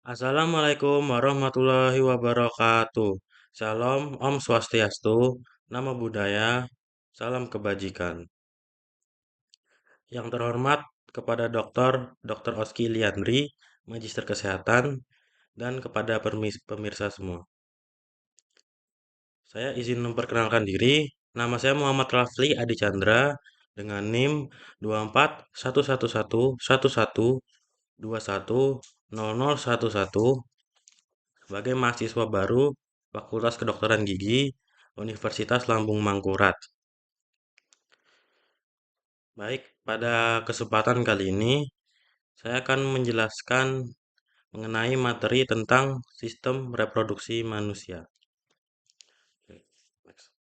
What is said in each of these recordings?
Assalamualaikum warahmatullahi wabarakatuh. Shalom, Om Swastiastu, Namo Buddhaya, salam kebajikan. Yang terhormat kepada Dr. Oski Liandri, Magister Kesehatan, dan kepada pemirsa semua. Saya izin memperkenalkan diri. Nama saya Muhammad Rafli Adi Chandra dengan NIM 24111111210011 sebagai mahasiswa baru Fakultas Kedokteran Gigi Universitas Lambung Mangkurat. Baik, pada kesempatan kali ini saya akan menjelaskan mengenai materi tentang sistem reproduksi manusia. Oke, next.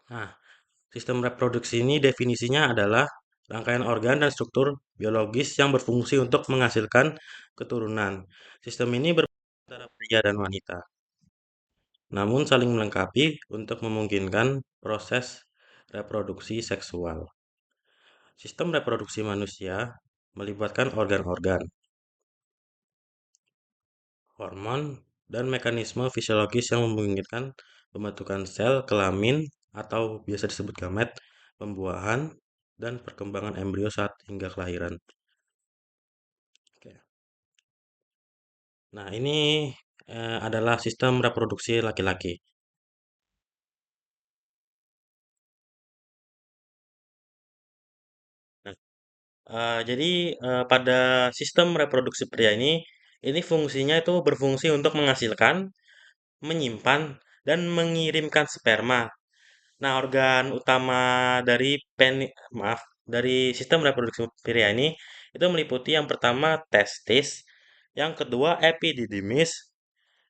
Nah, sistem reproduksi ini definisinya adalah rangkaian organ dan struktur biologis yang berfungsi untuk menghasilkan keturunan. Sistem ini berbeda antara pria dan wanita, namun saling melengkapi untuk memungkinkan proses reproduksi seksual. Sistem reproduksi manusia melibatkan organ-organ, hormon, dan mekanisme fisiologis yang memungkinkan pembentukan sel kelamin atau biasa disebut gamet, pembuahan, dan perkembangan embrio saat hingga kelahiran. Oke. Nah, ini adalah sistem reproduksi laki-laki. Nah, jadi pada sistem reproduksi pria ini fungsinya itu berfungsi untuk menghasilkan, menyimpan, dan mengirimkan sperma. Nah, organ utama dari dari sistem reproduksi pria ini itu meliputi yang pertama testis, yang kedua epididymis,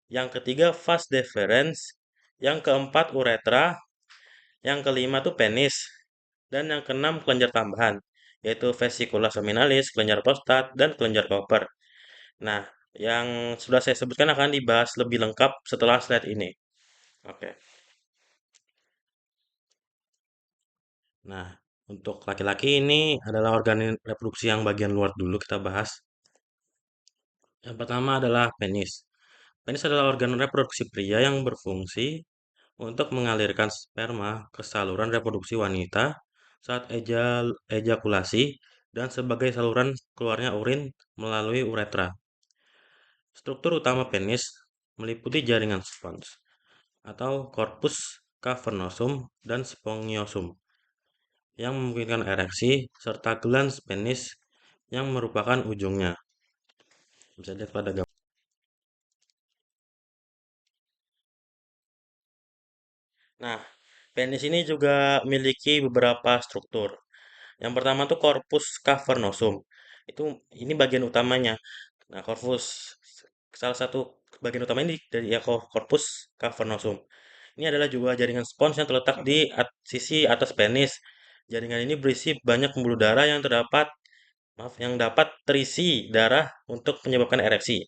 yang ketiga vas deferens, yang keempat uretra, yang kelima tuh penis, dan yang keenam kelenjar tambahan, yaitu vesicula seminalis, kelenjar prostat, dan kelenjar Cooper. Nah, yang sudah saya sebutkan akan dibahas lebih lengkap setelah slide ini. Oke. Nah, untuk laki-laki ini adalah organ reproduksi yang bagian luar dulu kita bahas. Yang pertama adalah penis. Penis adalah organ reproduksi pria yang berfungsi untuk mengalirkan sperma ke saluran reproduksi wanita saat ejakulasi dan sebagai saluran keluarnya urin melalui uretra. Struktur utama penis meliputi jaringan spons atau corpus cavernosum dan spongiosum yang memungkinkan ereksi, serta glans penis yang merupakan ujungnya. Bisa dilihat pada gambar. Nah, penis ini juga memiliki beberapa struktur. Yang pertama tuh corpus cavernosum. Itu ini bagian utamanya. Nah, salah satu bagian utama ini dari ya, corpus cavernosum. Ini adalah juga jaringan spons yang terletak di sisi atas penis. Jaringan ini berisi banyak pembuluh darah yang dapat terisi darah untuk menyebabkan ereksi.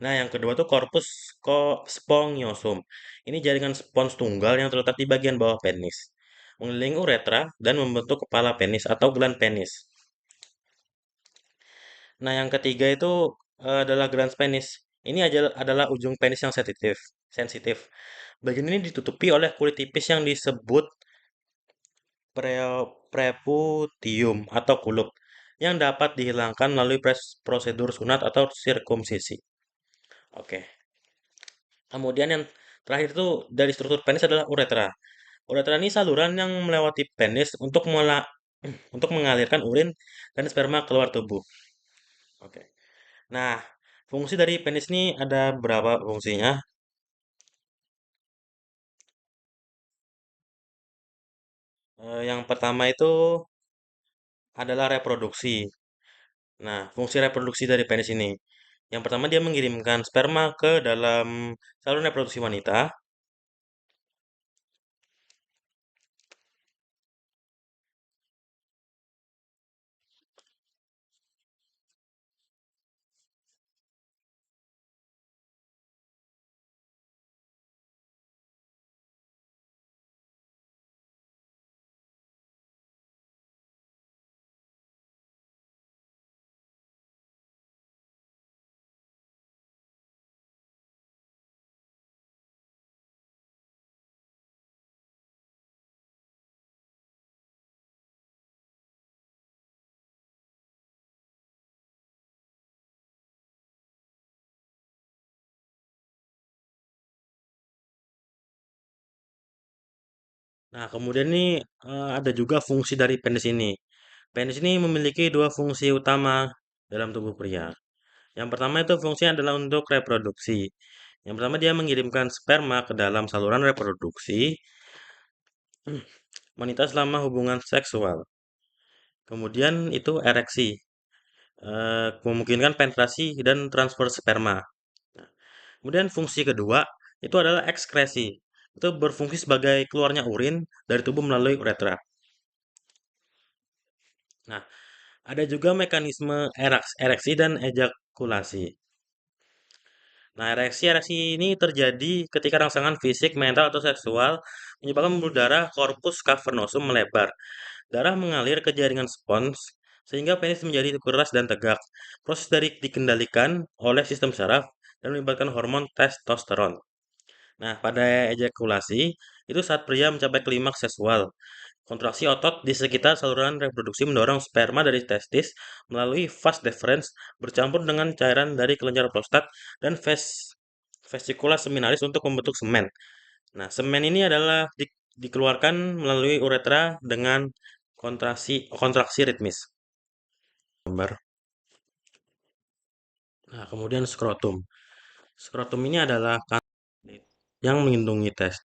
Nah, yang kedua tuh spongiosum. Ini jaringan spons tunggal yang terletak di bagian bawah penis, mengelilingi uretra dan membentuk kepala penis atau gland penis. Nah, yang ketiga itu adalah glans penis. Ini adalah ujung penis yang sensitif. Bagian ini ditutupi oleh kulit tipis yang disebut preputium atau kulup yang dapat dihilangkan melalui prosedur sunat atau sirkumsisi. Oke. Kemudian yang terakhir itu dari struktur penis adalah uretra. Uretra ini saluran yang melewati penis untuk mengalirkan urin dan sperma keluar tubuh. Oke. Nah, fungsi dari penis ini ada berapa fungsinya? Yang pertama itu adalah reproduksi. Nah, fungsi reproduksi dari penis ini. Yang pertama dia mengirimkan sperma ke dalam saluran reproduksi wanita. Nah, kemudian nih ada juga fungsi dari penis ini. Penis ini memiliki dua fungsi utama dalam tubuh pria. Yang pertama itu fungsinya adalah untuk reproduksi. Yang pertama dia mengirimkan sperma ke dalam saluran reproduksi wanita selama hubungan seksual. Kemudian itu ereksi, memungkinkan penetrasi dan transfer sperma. Nah, kemudian fungsi kedua itu adalah ekskresi. Itu berfungsi sebagai keluarnya urin dari tubuh melalui uretra. Nah, ada juga mekanisme ereksi dan ejakulasi. Nah, ereksi ini terjadi ketika rangsangan fisik, mental, atau seksual menyebabkan pembuluh darah corpus cavernosum melebar. Darah mengalir ke jaringan spons sehingga penis menjadi keras dan tegak. Proses dari dikendalikan oleh sistem saraf dan melibatkan hormon testosteron. Nah, pada ejakulasi, itu saat pria mencapai klimaks seksual. Kontraksi otot di sekitar saluran reproduksi mendorong sperma dari testis melalui vas deferens bercampur dengan cairan dari kelenjar prostat dan vesicula seminalis untuk membentuk semen. Nah, semen ini adalah dikeluarkan melalui uretra dengan kontraksi ritmis. Gambar. Nah, kemudian skrotum. Skrotum ini adalah kandungan yang melindungi testis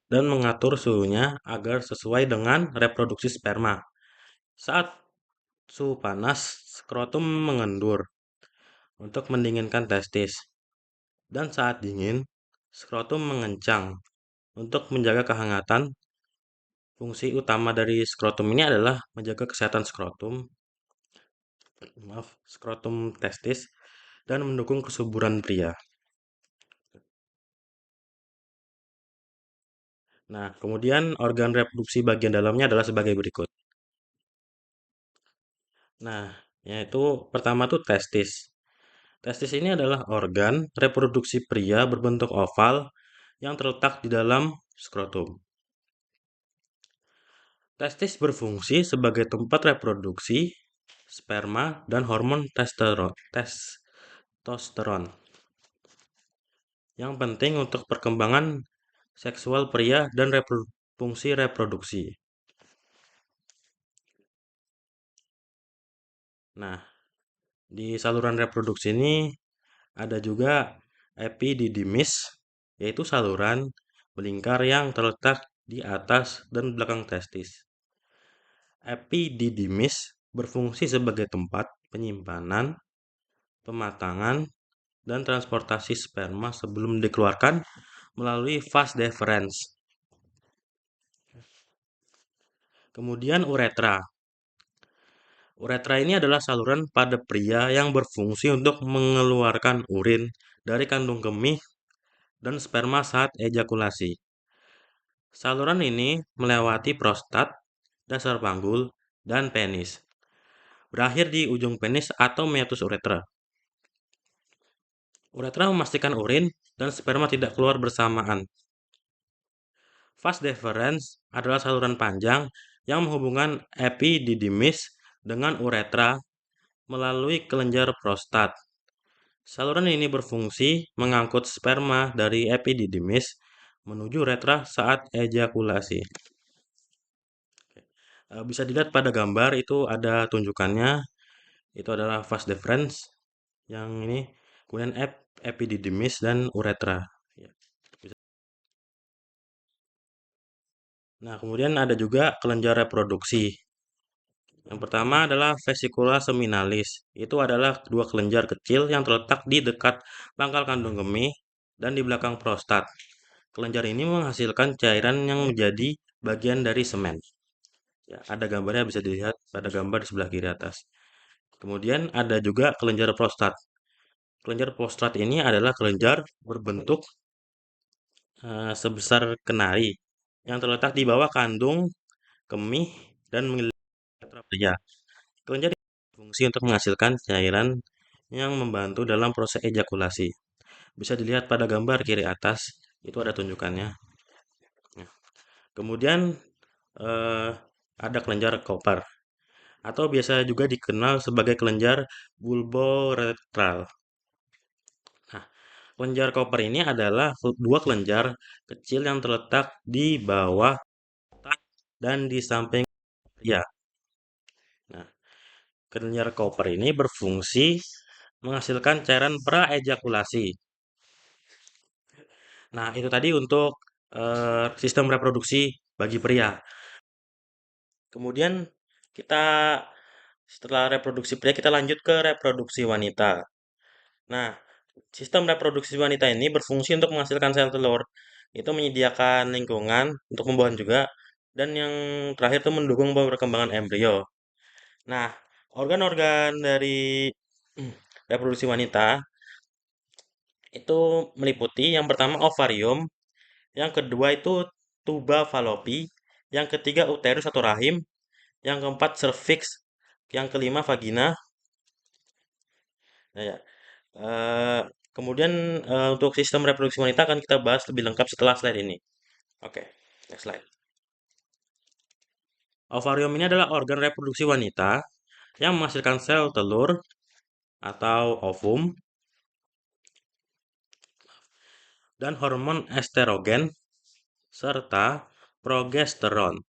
dan mengatur suhunya agar sesuai dengan reproduksi sperma. Saat suhu panas, skrotum mengendur untuk mendinginkan testis. Dan saat dingin, skrotum mengencang untuk menjaga kehangatan. Fungsi utama dari skrotum ini adalah menjaga kesehatan skrotum testis dan mendukung kesuburan pria. Nah, kemudian organ reproduksi bagian dalamnya adalah sebagai berikut. Nah, yaitu pertama tuh testis. Testis ini adalah organ reproduksi pria berbentuk oval yang terletak di dalam skrotum. Testis berfungsi sebagai tempat reproduksi sperma dan hormon testosteron yang penting untuk perkembangan seksual pria dan fungsi reproduksi. Nah, di saluran reproduksi ini ada juga epididymis, yaitu saluran melingkar yang terletak di atas dan belakang testis. Epididymis berfungsi sebagai tempat penyimpanan, pematangan, dan transportasi sperma sebelum dikeluarkan melalui vas deferens. Kemudian uretra. Uretra ini adalah saluran pada pria yang berfungsi untuk mengeluarkan urin dari kandung kemih dan sperma saat ejakulasi. Saluran ini melewati prostat, dasar panggul, dan penis. Berakhir di ujung penis atau meatus uretra. Uretra memastikan urin dan sperma tidak keluar bersamaan. Vas deferens adalah saluran panjang yang menghubungkan epididymis dengan uretra melalui kelenjar prostat. Saluran ini berfungsi mengangkut sperma dari epididymis menuju uretra saat ejakulasi. Bisa dilihat pada gambar itu ada tunjukannya. Itu adalah vas deferens yang ini, kemudian epididymis dan uretra. Ya, nah, kemudian ada juga kelenjar reproduksi. Yang pertama adalah vesicula seminalis. Itu adalah dua kelenjar kecil yang terletak di dekat pangkal kandung kemih dan di belakang prostat. Kelenjar ini menghasilkan cairan yang menjadi bagian dari semen. Ya, ada gambarnya bisa dilihat pada gambar di sebelah kiri atas. Kemudian ada juga kelenjar prostat. Kelenjar prostat ini adalah kelenjar berbentuk sebesar kenari yang terletak di bawah kandung kemih dan mengelilingi pria. Kelenjar ini berfungsi untuk menghasilkan cairan yang membantu dalam proses ejakulasi. Bisa dilihat pada gambar kiri atas, itu ada tunjukannya. Nah, kemudian eh, ada kelenjar Cooper atau biasa juga dikenal sebagai kelenjar bulboretral. Nah, kelenjar Cooper ini adalah dua kelenjar kecil yang terletak di bawah dan di samping pria. Nah, kelenjar Cooper ini berfungsi menghasilkan cairan praejakulasi. Nah, itu tadi untuk sistem reproduksi bagi pria. Kemudian kita setelah reproduksi pria kita lanjut ke reproduksi wanita. Nah, sistem reproduksi wanita ini berfungsi untuk menghasilkan sel telur. Itu menyediakan lingkungan untuk pembuahan juga dan yang terakhir itu mendukung perkembangan embrio. Nah, organ-organ dari reproduksi wanita itu meliputi yang pertama ovarium, yang kedua itu tuba falopi, yang ketiga uterus atau rahim, yang keempat cervix, yang kelima vagina. Nah, ya. Eh, kemudian untuk sistem reproduksi wanita akan kita bahas lebih lengkap setelah slide ini. Oke, next slide. Ovarium ini adalah organ reproduksi wanita yang menghasilkan sel telur atau ovum dan hormon estrogen serta progesteron.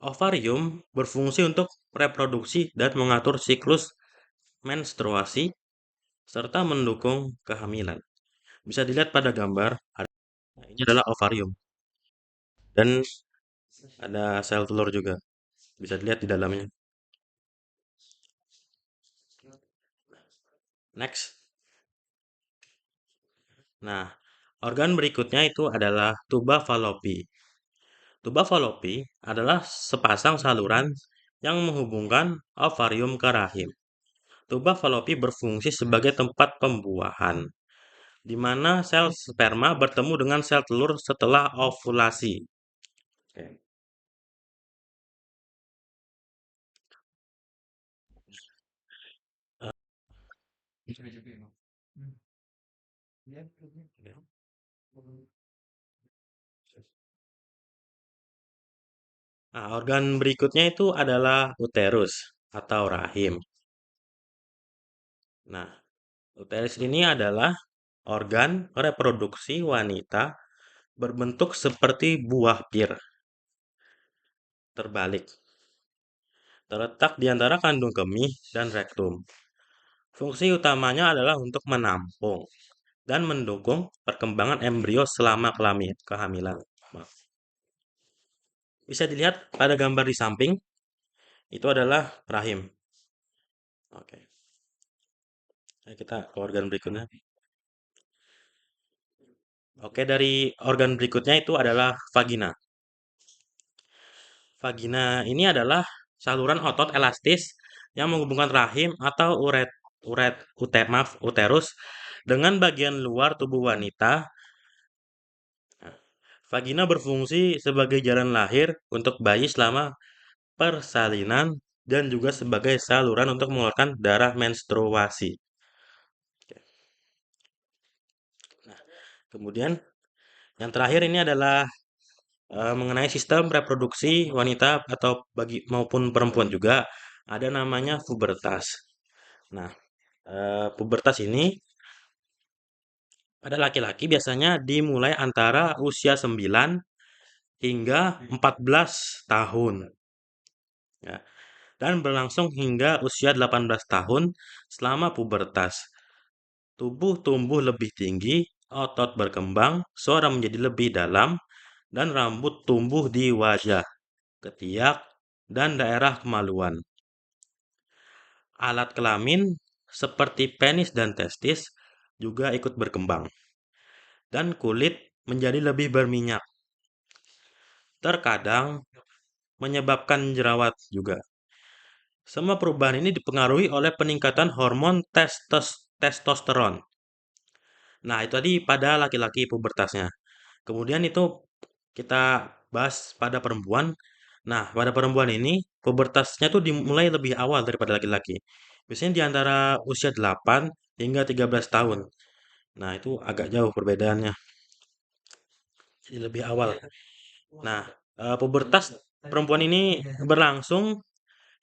Ovarium berfungsi untuk reproduksi dan mengatur siklus menstruasi serta mendukung kehamilan. Bisa dilihat pada gambar, ini adalah ovarium dan ada sel telur juga. Bisa dilihat di dalamnya. Next. Nah, organ berikutnya itu adalah tuba falopi. Tuba falopi adalah sepasang saluran yang menghubungkan ovarium ke rahim. Tuba falopi berfungsi sebagai tempat pembuahan, di mana sel sperma bertemu dengan sel telur setelah ovulasi. Oke. Nah, organ berikutnya itu adalah uterus atau rahim. Nah, uterus ini adalah organ reproduksi wanita berbentuk seperti buah pir terbalik, terletak di antara kandung kemih dan rektum. Fungsi utamanya adalah untuk menampung dan mendukung perkembangan embrio selama kehamilan. Maaf. Bisa dilihat pada gambar di samping, itu adalah rahim. Oke, kita ke organ berikutnya. Oke, dari organ berikutnya itu adalah vagina. Vagina ini adalah saluran otot elastis yang menghubungkan rahim atau uterus dengan bagian luar tubuh wanita. Nah, vagina berfungsi sebagai jalan lahir untuk bayi selama persalinan dan juga sebagai saluran untuk mengeluarkan darah menstruasi. Nah, kemudian yang terakhir ini adalah mengenai sistem reproduksi wanita atau bagi maupun perempuan juga ada namanya pubertas. Nah, pubertas ini pada laki-laki biasanya dimulai antara usia 9 hingga 14 tahun. Ya, dan berlangsung hingga usia 18 tahun selama pubertas. Tubuh tumbuh lebih tinggi, otot berkembang, suara menjadi lebih dalam, dan rambut tumbuh di wajah, ketiak, dan daerah kemaluan. Alat kelamin seperti penis dan testis juga ikut berkembang, dan kulit menjadi lebih berminyak. Terkadang menyebabkan jerawat juga. Semua perubahan ini dipengaruhi oleh peningkatan hormon testosteron. Nah, itu tadi pada laki-laki pubertasnya. Kemudian itu kita bahas pada perempuan. Nah, pada perempuan ini pubertasnya tuh dimulai lebih awal daripada laki-laki. Biasanya di antara usia 8 hingga 13 tahun. Nah, itu agak jauh perbedaannya. Jadi lebih awal. Nah, pubertas perempuan ini berlangsung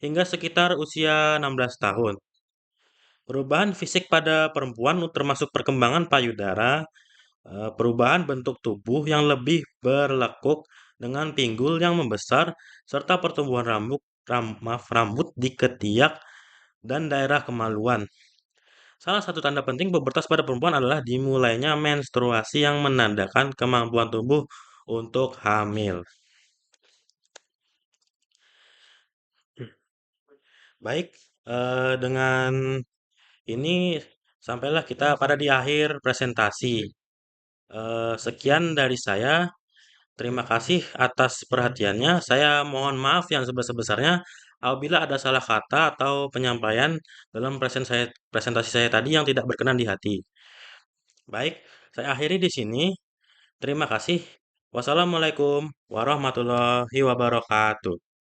hingga sekitar usia 16 tahun. Perubahan fisik pada perempuan termasuk perkembangan payudara, perubahan bentuk tubuh yang lebih berlekuk dengan pinggul yang membesar serta pertumbuhan rambut di ketiak dan daerah kemaluan. Salah satu tanda penting pubertas pada perempuan adalah dimulainya menstruasi yang menandakan kemampuan tubuh untuk hamil. Baik, dengan ini sampailah kita pada di akhir presentasi. Sekian dari saya. Terima kasih atas perhatiannya. Saya mohon maaf yang sebesar-besarnya apabila ada salah kata atau penyampaian dalam presentasi saya tadi yang tidak berkenan di hati. Baik, saya akhiri di sini. Terima kasih. Wassalamualaikum warahmatullahi wabarakatuh.